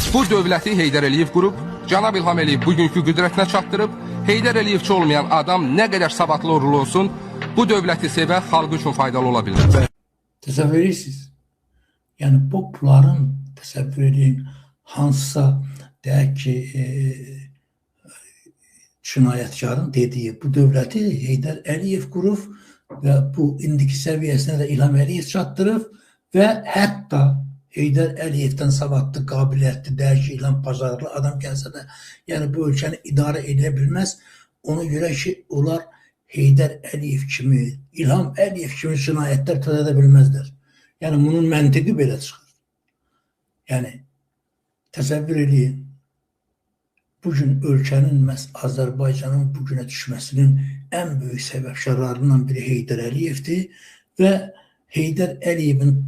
Bu dövləti Heydər Əliyev qurub, Cənab İlham Əliyev bugünkü qüdrətinə çatdırıb, Heydər Əliyevçi olmayan adam nə qədər savadlı uğurlu olsun, bu dövləti sevə, xalqı üçün faydalı ola bilər. Təsəvvür edirsiniz? Yəni, bu pulların təsəvvür edin, hansısa deyək ki, cinayətkarın dediyi bu dövləti Heydər Əliyev qurub və bu indiki səviyyəsinə də İlham Əliyev çatdırıb və hətta Heydər Əliyevdən savadlı, qabiliyyətli, deyək ki, İlham Bazarlı adam gəlsə də, yəni bu ölkəni idarə edə bilməz. Ona görə ki, onlar Heydər Əliyev kimi, İlham Əliyev kimi cinayətlər törədə bilməzlər. Yəni, bunun məntiqi belə çıxır. Yəni, təsəvvür edin, bugün ölkənin, məhz Azərbaycanın bugünə düşməsinin ən böyük səbəbkarlarından biri Heydər Əliyevdir və Heydər Əliyevin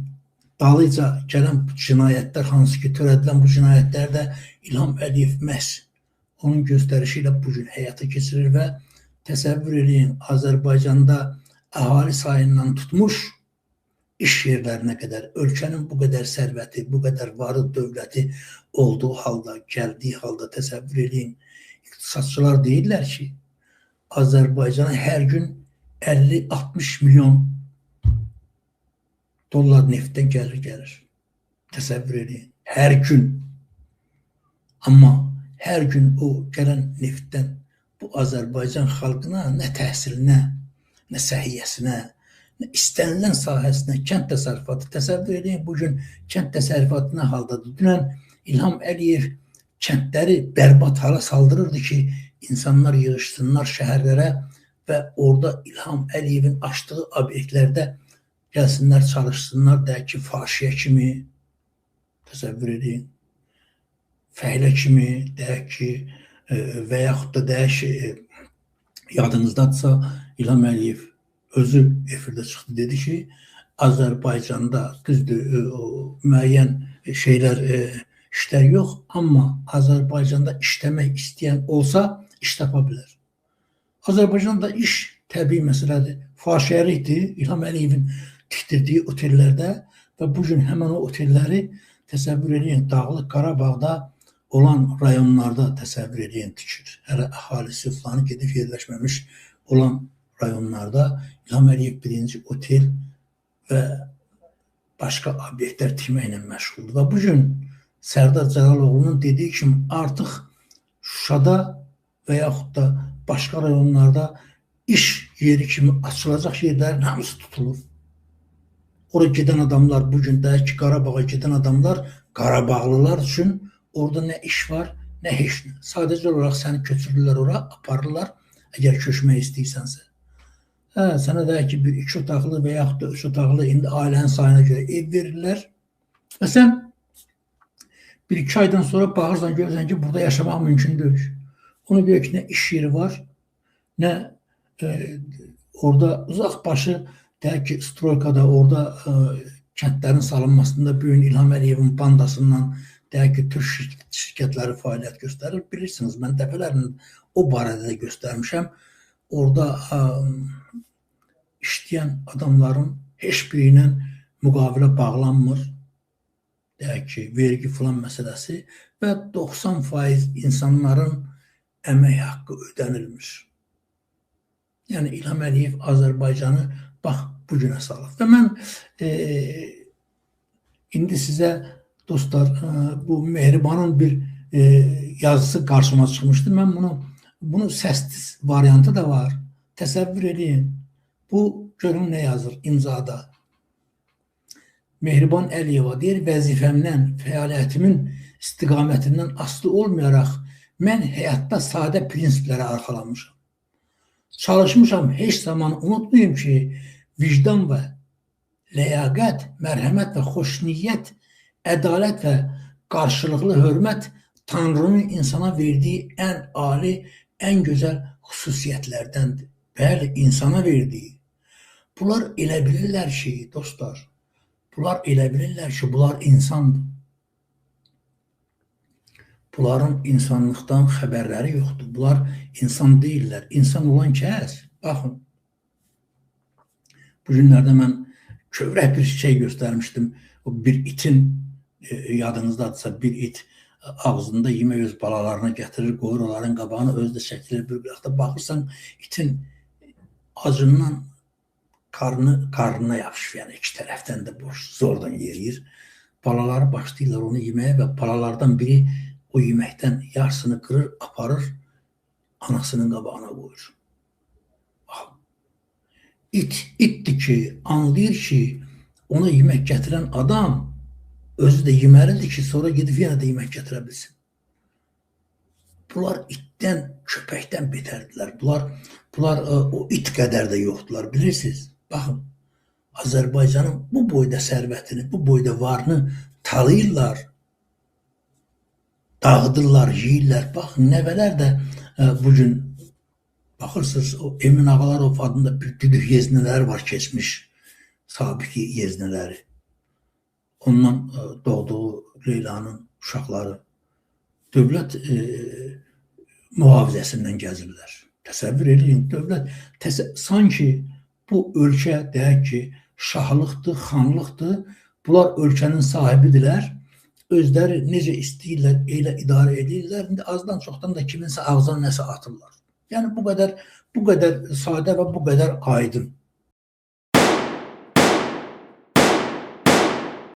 dalıca gələn bu cinayətlər, hansı ki, törədilən bu cinayətlər də İlham Əliyev məhz onun göstərişi ilə bugün həyata keçirir və təsəvvür edin, Azərbaycanda əhali sayından tutmuş iş yerlərinə qədər, ölkənin bu qədər sərvəti, bu qədər varı dövləti olduğu halda, gəldiyi halda təsəvvür edin, iqtisadçılar deyirlər ki, Azərbaycana hər gün 50-60 milyon dollar neftdən gəlir. Təsəvvür edin, hər gün. Amma hər gün o gələn neftdən bu Azərbaycan xalqına nə təhsilinə, nə səhiyyəsinə, nə istənilən sahəsinə, kənd təsərrüfatı, təsəvvür edin, bugün kənd təsərrüfatı nə haldadır? Dünən İlham Əliyev kəndləri bərbad hala saldırırdı ki, insanlar yığışsınlar şəhərlərə və orada İlham Əliyevin açdığı obyektlərdə gəlsinlər, çalışsınlar, deyək ki, faşiyə kimi, təsəvvür edin, fəhlə kimi, deyək ki, və yaxud da deyək ki, yadınızdadırsa, İlham Əliyev özü efirdə çıxdı, dedi ki, Azərbaycanda düzdür, müəyyən şeylər, işlər yox, amma Azərbaycanda işləmək istəyən olsa, iş tapa bilər. Azərbaycanda iş təbii məsələdir, faşiyəlikdir, İlham Əliyevin tikdirdiyi otellərdə və bugün həmən o otelləri təsəvvür edin, Dağlıq Qarabağda olan rayonlarda təsəvvür edin, tikir. Hələ əhalisi filanı gedib yerləşməmiş olan rayonlarda İlham Əliyev birinci otel və başqa obyektlər tikməklə məşğuldur. Və bugün Sərdar Cəlaloğlu'nun dediyi kimi artıq Şuşada və yaxud da başqa rayonlarda iş yeri kimi açılacaq yerlərin hamısı tutulur. Oraya gedən adamlar, bugün deyək ki, Qarabağa gedən adamlar, Qarabağlılar üçün orada nə iş var, nə heç nə. Sadəcə olaraq səni köçürürlər ora, aparırlar, əgər köçmək istəyirsənsə. Sənə deyək ki, bir 2 otaqlı və yaxud da 3 otaqlı, indi ailənin sayına görə ev verirlər və sən 1-2 aydan sonra baxırsan, görürsən ki, burada yaşamaq mümkün deyil. Ona görə ki, nə iş yeri var, nə orada uzaq başı, deyək ki, Stroykada, orada kəndlərin salınmasında bugün İlham Əliyevin bandasından, deyək ki, Türk şirkətləri fəaliyyət göstərir. Bilirsiniz, mən dəfələrlə o barədə də göstərmişəm. Orada işləyən adamların heç biri ilə müqavilə bağlanmır. Deyək ki, vergi filan məsələsi və 90% insanların əmək haqqı ödənilmiş. Yəni, İlham Əliyev Azərbaycanı bax, bugünə salıb. Və mən indi sizə, dostlar, bu Mehribanın bir yazısı qarşıma çıxmışdı. Mən bunu səssiz variantı da var. Təsəvvür edin. Bu, görün nə yazır imzada. Mehriban Əliyeva deyir, vəzifəmdən, fəaliyyətimin istiqamətindən asılı olmayaraq, mən həyatda sadə prinsiplərə arxalamışam. Çalışmışam, heç zaman unutmayım ki, vicdan və ləyaqət, mərhəmət və xoşniyyət, ədalət və qarşılıqlı hörmət Tanrının insana verdiyi ən ali, ən gözəl xüsusiyyətlərdəndir. Bəli, insana verdiyi. Bunlar elə bilirlər ki, dostlar, bunlar elə bilirlər ki, bunlar insandır. Bunların insanlıqdan xəbərləri yoxdur. Bunlar insan deyirlər. İnsan olan kəs, baxın, bu günlərdə mən kövrək bir şey göstərmişdim. O bir itin, yadınızdadırsa, bir it ağzında yemək öz balalarına gətirir, qoyur onların qabağına, özü də çəkilir bir qıraqda. Baxırsan, itin acından karnına yapışır, yəni iki tərəfdən də boş, zordan yeriyir. Balaları başlayırlar onu yeməyə və balalardan biri o yeməkdən yarısını qırır, aparır, anasının qabağına qoyur. İtdir ki, anlayır ki, ona yemək gətirən adam özü də yeməlidir ki, sonra gedib yenə də yemək gətirə bilsin. Bunlar itdən, köpəkdən betərdilər. Bunlar o it qədər də yoxdular, bilirsiniz. Baxın, Azərbaycanın bu boyda sərvətini, bu boyda varını talayırlar, dağıdırlar, yeyirlər. Baxın, nəvələr də bugün, baxırsınız, o Emin Ağalarov adında bir düdük yeznələri var, keçmiş sabiki yeznələri. Ondan doğduğu Leylanın uşaqları dövlət mühafizəsindən gəzirlər. Təsəvvür edin, dövlət sanki bu ölkə deyək ki, şahlıqdır, xanlıqdır. Bunlar ölkənin sahibidirlər. Özləri necə istəyirlər, elə idarə edirlər. İndi azdan çoxdan da kiminsə ağzına nəsə atırlar. Yəni bu qədər sadə və bu qədər aydın.